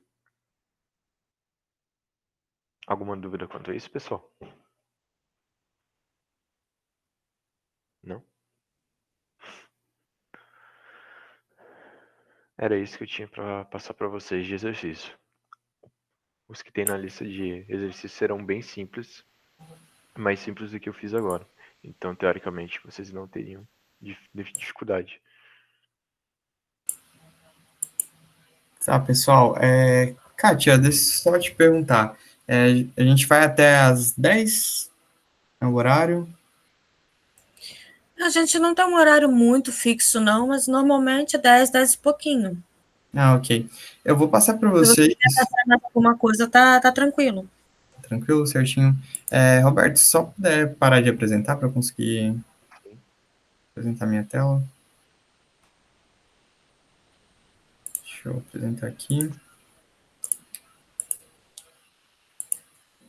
Alguma dúvida quanto a isso, pessoal? Não? Era isso que eu tinha para passar para vocês de exercício. Os que tem na lista de exercícios serão bem simples, mais simples do que eu fiz agora. Então, teoricamente, vocês não teriam dificuldade. Tá, pessoal. Kátia, deixa eu só te perguntar. A gente vai até às 10? É o horário? A gente não tem um horário muito fixo, não, mas normalmente é 10, 10 e pouquinho. Ah, ok. Eu vou passar para Se você vocês. quiser passar mais alguma coisa, tá tranquilo. Tranquilo, certinho. Roberto, só puder parar de apresentar para eu conseguir apresentar minha tela. Deixa eu apresentar aqui.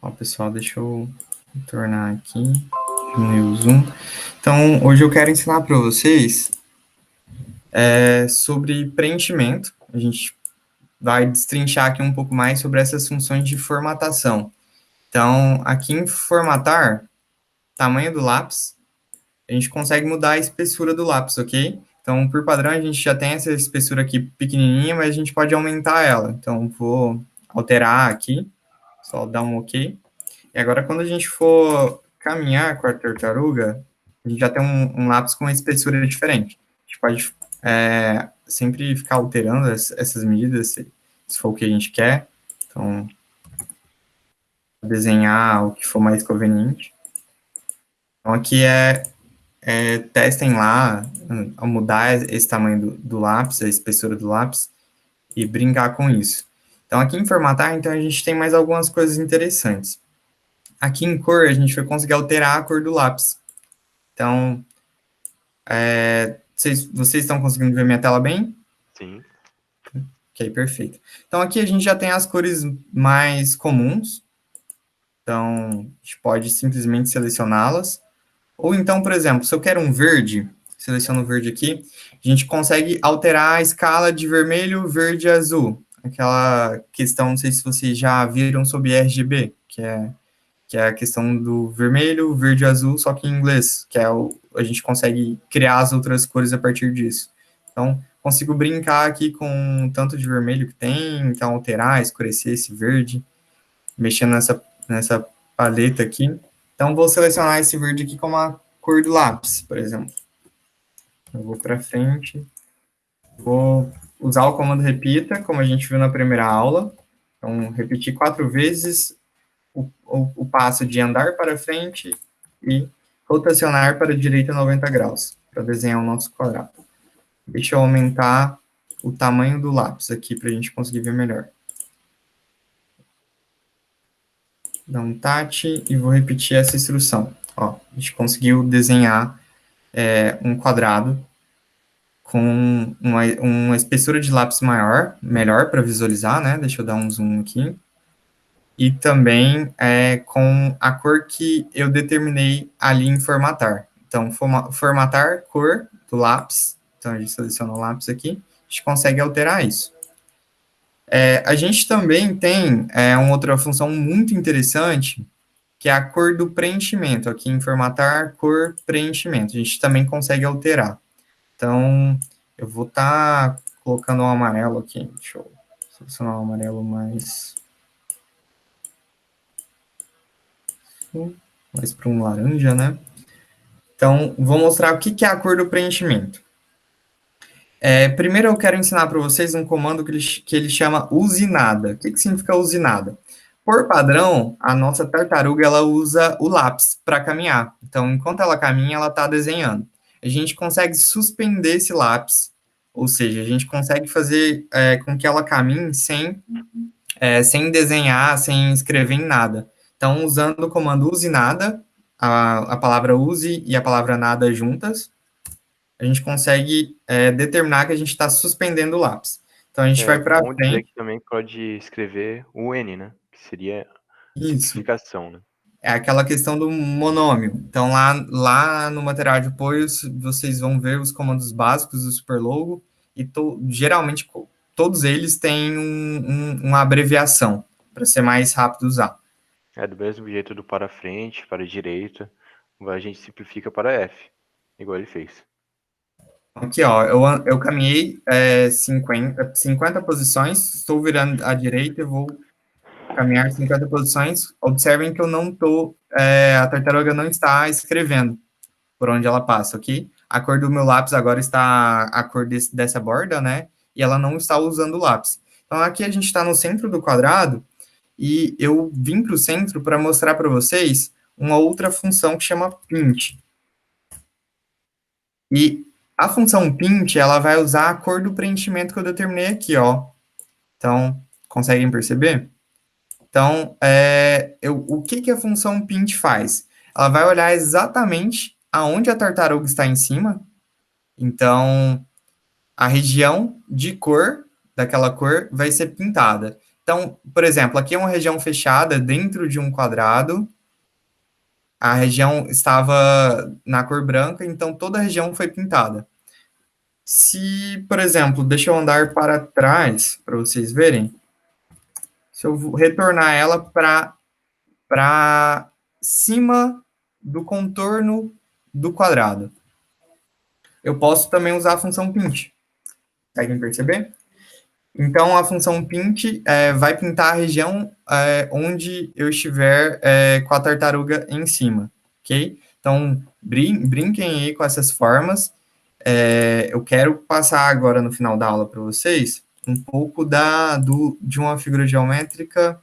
Ó, pessoal, deixa eu tornar aqui, diminuir o zoom. Então, hoje eu quero ensinar para vocês sobre preenchimento. A gente vai destrinchar aqui um pouco mais sobre essas funções de formatação. Então, aqui em formatar, tamanho do lápis, a gente consegue mudar a espessura do lápis, ok? Então, por padrão, a gente já tem essa espessura aqui pequenininha, mas a gente pode aumentar ela. Então, vou alterar aqui, só dar um ok. E agora, quando a gente for caminhar com a tartaruga, a gente já tem um lápis com uma espessura diferente. A gente pode sempre ficar alterando essas medidas, se for o que a gente quer. Então, desenhar o que for mais conveniente. Então, aqui testem lá, a mudar esse tamanho do lápis, a espessura do lápis, e brincar com isso. Então, aqui em formatar, então, a gente tem mais algumas coisas interessantes. Aqui em cor, a gente vai conseguir alterar a cor do lápis. Então, vocês estão conseguindo ver minha tela bem? Sim. Ok, perfeito. Então, aqui a gente já tem as cores mais comuns. Então, a gente pode simplesmente selecioná-las. Ou então, por exemplo, se eu quero um verde, seleciono o verde aqui, a gente consegue alterar a escala de vermelho, verde e azul. Aquela questão, não sei se vocês já viram sobre RGB, que é a questão do vermelho, verde e azul, só que em inglês, que a gente consegue criar as outras cores a partir disso. Então, consigo brincar aqui com o tanto de vermelho que tem, então alterar, escurecer esse verde, mexendo nessa paleta aqui. Então, vou selecionar esse verde aqui como a cor do lápis, por exemplo. Eu vou para frente, vou usar o comando repita, como a gente viu na primeira aula. Então, repetir 4 vezes o passo de andar para frente e rotacionar para a direita 90 graus, para desenhar o nosso quadrado. Deixa eu aumentar o tamanho do lápis aqui, para a gente conseguir ver melhor. Dá um touch e vou repetir essa instrução. Ó, a gente conseguiu desenhar um quadrado com uma espessura de lápis melhor para visualizar, né? Deixa eu dar um zoom aqui. E também com a cor que eu determinei ali em formatar. Então, formatar cor do lápis. Então, a gente seleciona o lápis aqui, a gente consegue alterar isso. A gente também tem uma outra função muito interessante, que é a cor do preenchimento. Aqui em formatar, cor, preenchimento. A gente também consegue alterar. Então, eu vou estar colocando um amarelo aqui. Deixa eu selecionar um amarelo mais para um laranja, né? Então, vou mostrar o que é a cor do preenchimento. Primeiro, eu quero ensinar para vocês um comando que ele chama usinada. O que significa usinada? Por padrão, a nossa tartaruga ela usa o lápis para caminhar. Então, enquanto ela caminha, ela está desenhando. A gente consegue suspender esse lápis, ou seja, a gente consegue fazer com que ela caminhe sem desenhar, sem escrever em nada. Então, usando o comando usinada, a palavra use e a palavra nada juntas, a gente consegue determinar que a gente está suspendendo o lápis. Então, a gente vai para frente. Dizer que também pode escrever o N, né? Que seria simplificação, né? É aquela questão do monômio. Então, lá no material de apoio, vocês vão ver os comandos básicos do Superlogo, e geralmente todos eles têm uma abreviação, para ser mais rápido usar. Do mesmo jeito do para frente, para a direita, a gente simplifica para F, igual ele fez. Aqui, ó, eu caminhei 50 posições, estou virando à direita e vou caminhar 50 posições. Observem que eu não estou, a tartaruga não está escrevendo por onde ela passa, ok? A cor do meu lápis agora está a cor dessa borda, né? E ela não está usando o lápis. Então, aqui a gente está no centro do quadrado, e eu vim para o centro para mostrar para vocês uma outra função que chama Pint. E a função Pint, ela vai usar a cor do preenchimento que eu determinei aqui, ó. Então, conseguem perceber? Então, o que a função Pint faz? Ela vai olhar exatamente aonde a tartaruga está em cima. Então, a região de cor, daquela cor, vai ser pintada. Então, por exemplo, aqui é uma região fechada dentro de um quadrado. A região estava na cor branca, então toda a região foi pintada. Se, por exemplo, deixa eu andar para trás, para vocês verem. Se eu retornar ela para cima do contorno do quadrado. Eu posso também usar a função pint. Conseguem perceber? Então, a função pint vai pintar a região onde eu estiver com a tartaruga em cima, ok? Então, brinquem aí com essas formas. Eu quero passar agora, no final da aula, para vocês, um pouco de uma figura geométrica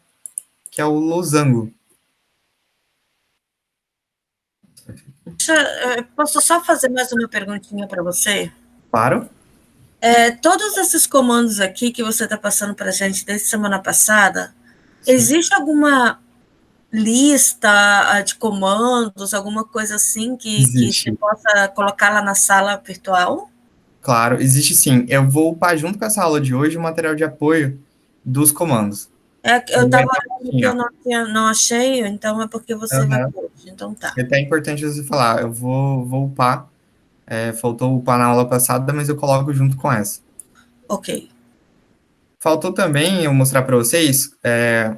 que é o losango. Posso só fazer mais uma perguntinha para você? Claro. Todos esses comandos aqui que você está passando para a gente desde semana passada, existe alguma lista de comandos, alguma coisa assim que você possa colocar lá na sala virtual? Claro, existe sim. Eu vou upar junto com essa aula de hoje o material de apoio dos comandos. Eu estava olhando que eu não achei, então é porque você vai hoje. Então tá. É até importante você falar, eu vou upar. Faltou upar na aula passada, mas eu coloco junto com essa. Ok. Faltou também eu mostrar para vocês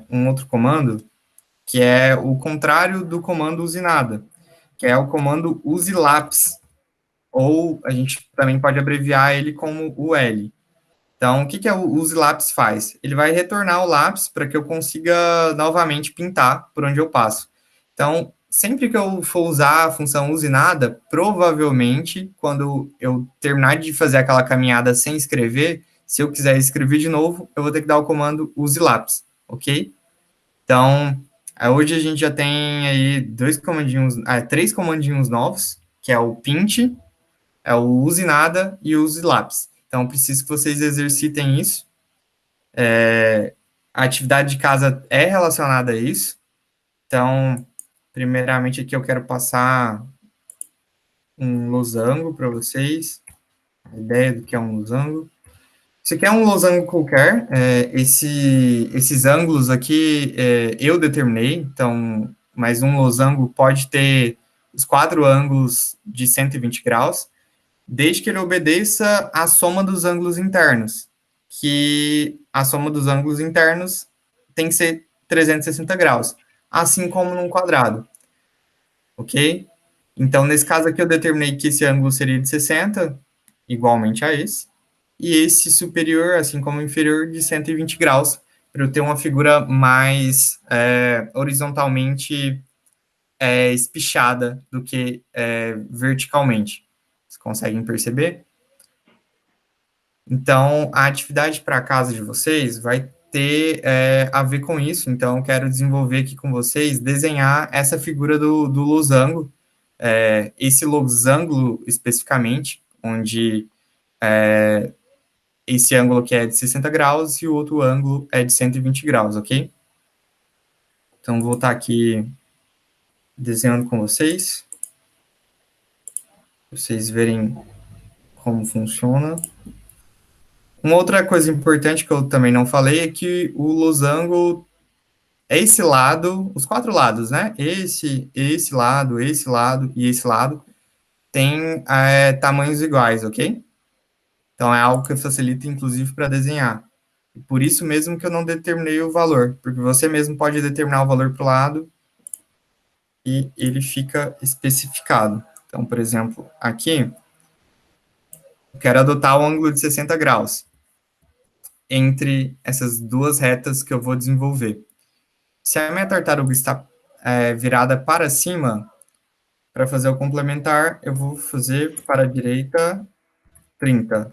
um outro comando, que é o contrário do comando use nada, que é o comando use lápis, ou a gente também pode abreviar ele como UL. Então, o que o use lápis faz? Ele vai retornar o lápis para que eu consiga novamente pintar por onde eu passo. Então, sempre que eu for usar a função use nada, provavelmente, quando eu terminar de fazer aquela caminhada sem escrever, se eu quiser escrever de novo, eu vou ter que dar o comando use lápis, ok? Então, hoje a gente já tem aí três comandinhos novos, que é o pint, é o use nada e o use lápis. Então, preciso que vocês exercitem isso. A atividade de casa é relacionada a isso. Então, primeiramente aqui eu quero passar um losango para vocês. A ideia do que é um losango. Isso aqui é um losango qualquer. Esses ângulos aqui eu determinei. Então, mas um losango pode ter os 4 ângulos de 120 graus. Desde que ele obedeça à soma dos ângulos internos, que a soma dos ângulos internos tem que ser 360 graus, assim como num quadrado, ok? Então, nesse caso aqui, eu determinei que esse ângulo seria de 60, igualmente a esse, e esse superior, assim como o inferior, de 120 graus, para eu ter uma figura mais horizontalmente espichada do que verticalmente. Vocês conseguem perceber? Então, a atividade para a casa de vocês vai ter a ver com isso. Então, eu quero desenvolver aqui com vocês, desenhar essa figura do losango, esse losango especificamente, onde esse ângulo aqui é de 60 graus e o outro ângulo é de 120 graus, ok? Então, vou estar aqui desenhando com vocês, para vocês verem como funciona. Uma outra coisa importante que eu também não falei é que o losango é esse lado, os 4 lados, né? Esse lado e esse lado tem tamanhos iguais, ok? Então, é algo que facilita, inclusive, para desenhar. E por isso mesmo que eu não determinei o valor, porque você mesmo pode determinar o valor para o lado e ele fica especificado. Então, por exemplo, aqui, eu quero adotar o ângulo de 60 graus entre essas duas retas que eu vou desenvolver. Se a minha tartaruga está virada para cima, para fazer o complementar, eu vou fazer para a direita 30.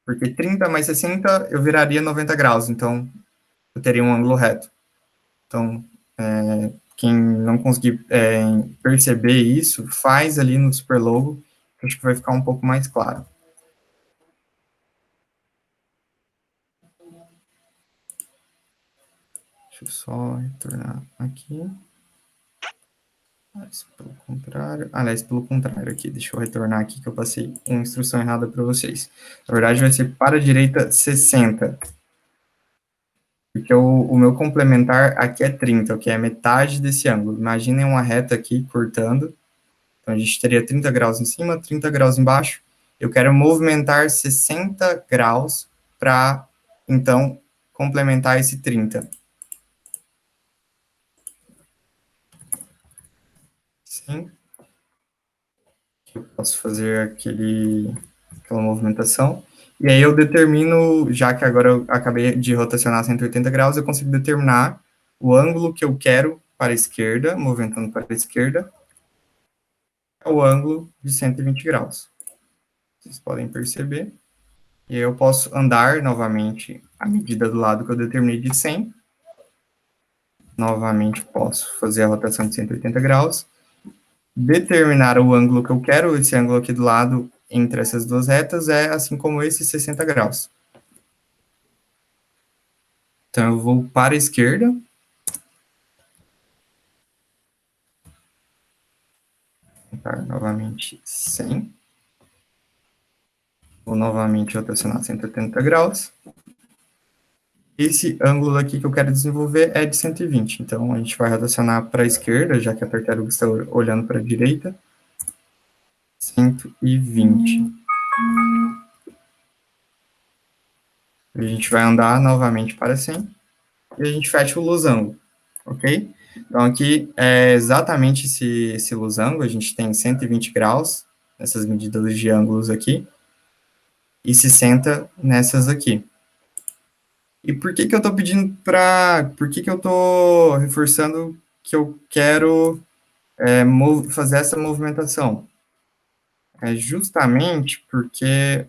Porque 30 mais 60, eu viraria 90 graus, então eu teria um ângulo reto. Então, quem não conseguir perceber isso, faz ali no Superlogo, que acho que vai ficar um pouco mais claro. Deixa eu só retornar aqui. Aliás, pelo contrário aqui, deixa eu retornar aqui que eu passei uma instrução errada para vocês. Na verdade, vai ser para a direita 60. Porque o meu complementar aqui é 30, que é metade desse ângulo. Imaginem uma reta aqui cortando. Então, a gente teria 30 graus em cima, 30 graus embaixo. Eu quero movimentar 60 graus para, então, complementar esse 30. Sim. Eu posso fazer aquela movimentação. E aí eu determino, já que agora eu acabei de rotacionar 180 graus, eu consigo determinar o ângulo que eu quero para a esquerda, movimentando para a esquerda, é o ângulo de 120 graus. Vocês podem perceber. E aí eu posso andar novamente a medida do lado que eu determinei de 100. Novamente posso fazer a rotação de 180 graus. Determinar o ângulo que eu quero, esse ângulo aqui do lado entre essas duas retas é assim como esse 60 graus. Então, eu vou para a esquerda. Vou novamente 100. Vou novamente rotacionar 180 graus. Esse ângulo aqui que eu quero desenvolver é de 120. Então, a gente vai rotacionar para a esquerda, já que a tartaruga está olhando para a direita. 120. A gente vai andar novamente para 100. E a gente fecha o losango, ok? Então, aqui é exatamente esse losango. A gente tem 120 graus, nessas medidas de ângulos aqui. E 60 nessas aqui. E por que eu estou pedindo para... Por que eu estou reforçando que eu quero fazer essa movimentação? É justamente porque...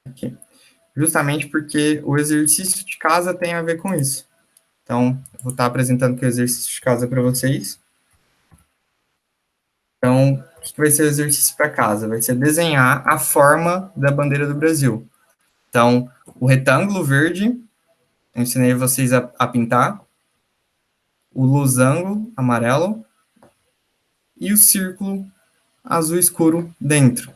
Aqui. Justamente porque o exercício de casa tem a ver com isso. Então, vou estar apresentando aqui o exercício de casa para vocês. Então, o que vai ser o exercício para casa? Vai ser desenhar a forma da bandeira do Brasil. Então, o retângulo verde, eu ensinei vocês a pintar, o losango amarelo e o círculo azul escuro dentro.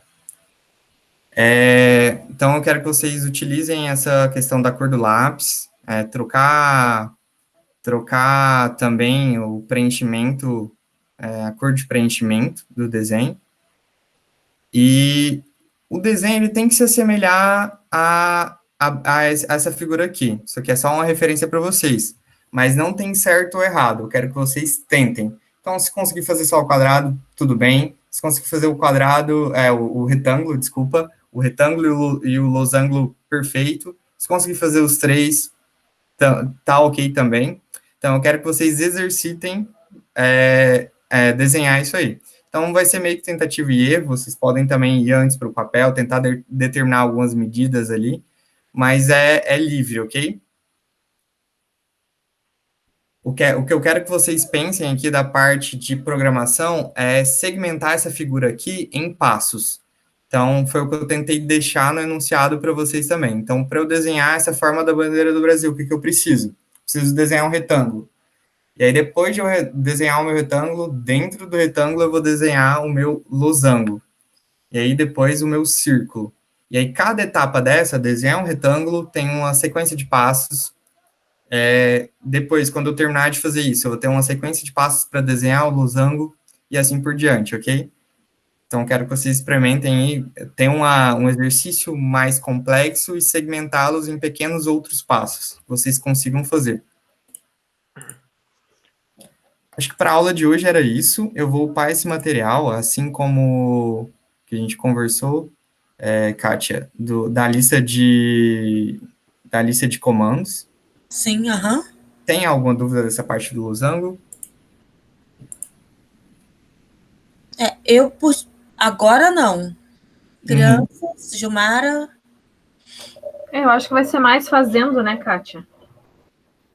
Então, eu quero que vocês utilizem essa questão da cor do lápis, trocar também o preenchimento, a cor de preenchimento do desenho. E o desenho ele tem que se assemelhar a essa figura aqui. Isso aqui é só uma referência para vocês. Mas não tem certo ou errado. Eu quero que vocês tentem. Então, se conseguir fazer só o quadrado, tudo bem. Se conseguir fazer o quadrado, o retângulo, desculpa, o retângulo e o losango perfeito. Se conseguir fazer os três, tá ok também. Então, eu quero que vocês exercitem desenhar isso aí. Então, vai ser meio que tentativa e erro, vocês podem também ir antes para o papel, tentar determinar algumas medidas ali, mas é livre, ok? O que eu quero que vocês pensem aqui da parte de programação é segmentar essa figura aqui em passos. Então, foi o que eu tentei deixar no enunciado para vocês também. Então, para eu desenhar essa forma da bandeira do Brasil, o que eu preciso? Preciso desenhar um retângulo. E aí, depois de eu desenhar o meu retângulo, dentro do retângulo eu vou desenhar o meu losango. E aí, depois, o meu círculo. E aí, cada etapa dessa, desenhar um retângulo, tem uma sequência de passos. Depois, quando eu terminar de fazer isso, eu vou ter uma sequência de passos para desenhar o losango e assim por diante, ok? Então, quero que vocês experimentem aí, ter um exercício mais complexo e segmentá-los em pequenos outros passos, que vocês consigam fazer. Acho que para a aula de hoje era isso. Eu vou upar esse material, assim como que a gente conversou, Kátia, da lista de comandos. Sim, aham. Tem alguma dúvida dessa parte do losango? Agora não. Crianças, Gilmara, Eu acho que vai ser mais fazendo, né, Kátia?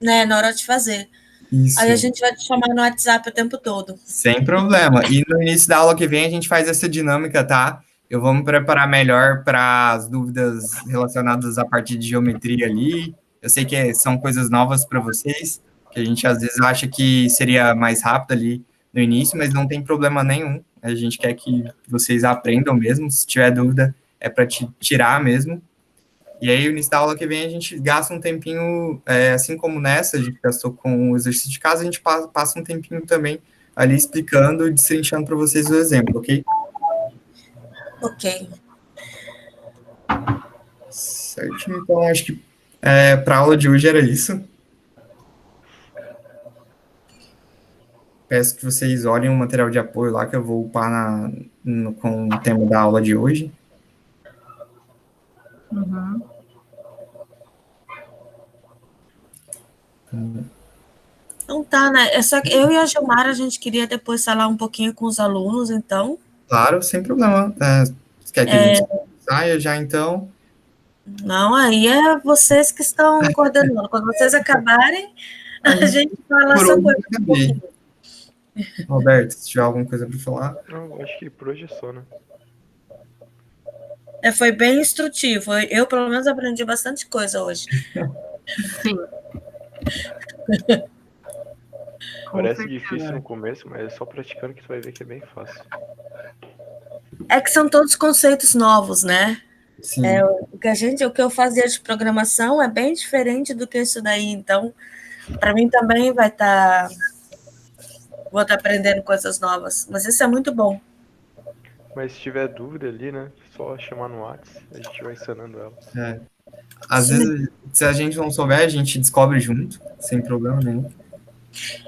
né, na hora de fazer. Isso. Aí a gente vai te chamar no WhatsApp o tempo todo. Sem problema. E no início da aula que vem a gente faz essa dinâmica, tá? Eu vou me preparar melhor para as dúvidas relacionadas à parte de geometria ali. Eu sei que são coisas novas para vocês, que a gente às vezes acha que seria mais rápido ali no início, mas não tem problema nenhum. A gente quer que vocês aprendam mesmo. Se tiver dúvida, é para tirar mesmo. E aí, no início da aula que vem, a gente gasta um tempinho, assim como nessa, a gente gastou com o exercício de casa, a gente passa um tempinho também ali explicando e destrinchando para vocês o exemplo, ok? Ok. Certo, então acho que para a aula de hoje era isso. peço que vocês olhem o material de apoio lá, que eu vou upar com o tema da aula de hoje. Uhum. Então tá, né? É só que eu e a Gilmara, a gente queria depois falar um pouquinho com os alunos, então. Claro, sem problema. Quer que a gente saia já, então? Não, aí é vocês que estão coordenando. Quando vocês acabarem, a gente fala Por essa hoje coisa eu um acabei. pouquinho. Roberto, se tiver alguma coisa para falar. Não, acho que por hoje é só, né? Foi bem instrutivo. Eu, pelo menos, aprendi bastante coisa hoje. Sim. Parece difícil no começo, mas é só praticando que tu vai ver que é bem fácil. É que são todos conceitos novos, né? Sim. O que eu fazia de programação é bem diferente do que isso daí. Então, para mim também vou estar aprendendo coisas novas. Mas isso é muito bom. Mas se tiver dúvida ali, né? Só chamar no WhatsApp, a gente vai ensinando ela. Às vezes, se a gente não souber, a gente descobre junto, sem problema nenhum.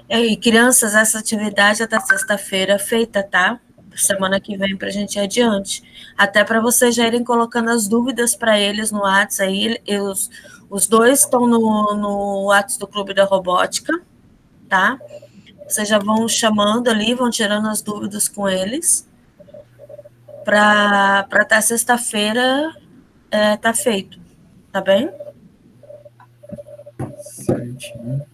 E crianças, essa atividade é da sexta-feira feita, tá? Semana que vem para a gente ir adiante. Até para vocês já irem colocando as dúvidas para eles no WhatsApp aí. Os dois estão no WhatsApp do Clube da Robótica, tá? Vocês já vão chamando ali, vão tirando as dúvidas com eles. Para estar sexta-feira tá feito, tá bem? Certinho.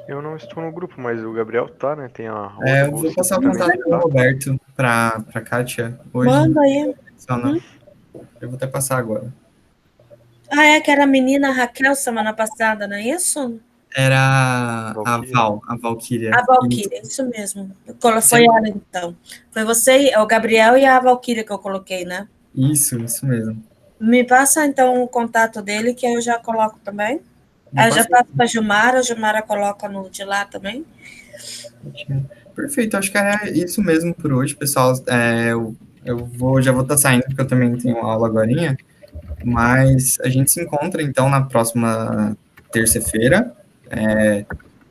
Eu não estou no grupo, mas o Gabriel tá, né? Tem a outra Eu bolsa vou passar o também contato que do tá. Roberto para a Kátia hoje. Manda aí. Eu vou até passar agora. Que era a menina Raquel semana passada, não é isso? Era Valquíria. a Valquíria. A Valquíria, isso mesmo. Foi ela, então. Foi você, o Gabriel e a Valquíria que eu coloquei, né? Isso mesmo. Me passa, então, o contato dele, que eu já coloco também. Eu já passo para a Gilmara coloca no de lá também. Perfeito, acho que era isso mesmo por hoje, pessoal. Já vou estar saindo, porque eu também tenho aula agorinha, mas a gente se encontra, então, na próxima terça-feira.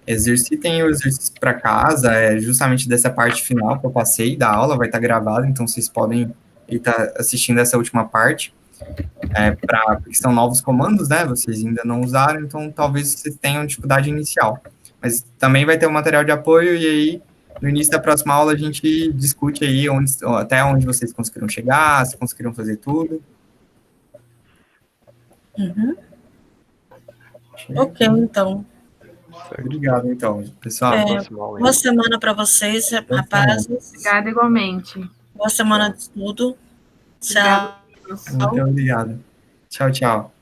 Exercitem o exercício para casa, justamente dessa parte final que eu passei da aula, vai estar gravado, então vocês podem estar assistindo essa última parte, porque são novos comandos, né, vocês ainda não usaram, então talvez vocês tenham dificuldade inicial. Mas também vai ter um material de apoio, e aí, no início da próxima aula, a gente discute aí até onde vocês conseguiram chegar, se conseguiram fazer tudo. Uhum. Ok, então. Certo. Obrigado, então, pessoal. Boa semana para vocês, rapazes. Obrigada igualmente. Boa semana de estudo. Tchau. Muito obrigado. Tchau, tchau.